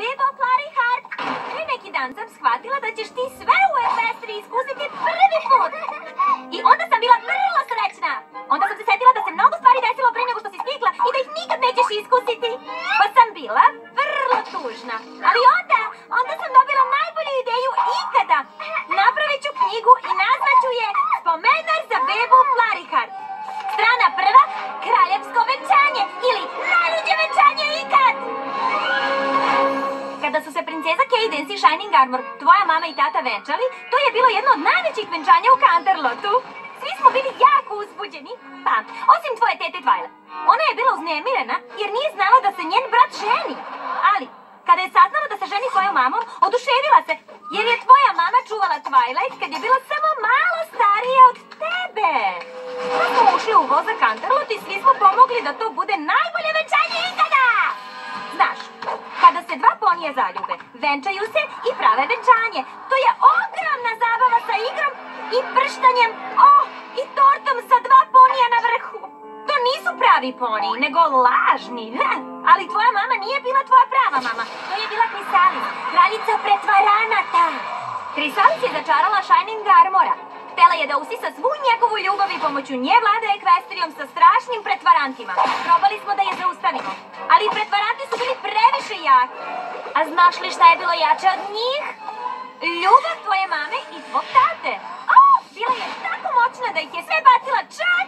Bebo Flariheart, pre neki dan sam shvatila da ćeš ti sve u Equestrii iskusiti prvi put. I onda sam bila vrlo srećna. Onda sam se setila da se mnogo stvari desilo pre nego što si stigla i da ih nikad nećeš iskusiti. Pa sam bila vrlo tužna. Ali onda sam dobila najbolju ideju ikada. Napravit ću knjigu i nazvaću je Spomenar za Bebu Flariheart. Strana prva, kraljevsko venčanje ili najluđe venčanje ikad. Kada su se princeza Cadence i Shining Armor, tvoja mama i tata venčali, to je bilo jedno od najvećih venčanja u Canterlotu. Svi smo bili jako uzbuđeni, pa, osim tvoje tete Twilight. Ona je bila uznemirena jer nije znala da se njen brat ženi. Ali, kada je saznala da se ženi tvojom mamom, oduševila se, jer je tvoja mama čuvala Twilight kad je bila samo malo starija od tebe. Kad smo ušli u voz za Canterlot i svi smo pomogli da to bude najbolje venčanje ikada! Znaš, kada se dva ponija zaljube, venčaju se i prave venčanje. To je ogromna zabava sa igrom i prštanjem, i tortom sa dva ponija na vrhu. To nisu pravi poniji, nego lažni. Ali tvoja mama nije bila tvoja prava mama. To je bila Chrysalis, kraljica pretvaranata. Chrysalis je začarala Shining Armora. Htela je da usisa svu njegovu ljubav i pomoću nje vlada Equestrijom sa strašnim pretvarantima. Probali smo da je zaustavimo, ali pretvaranti su bili previše jaki. A znaš li šta je bilo jače od njih? Ljubav tvoje mame i tvog tate. Bila je tako moćna da ih je sve bacila čak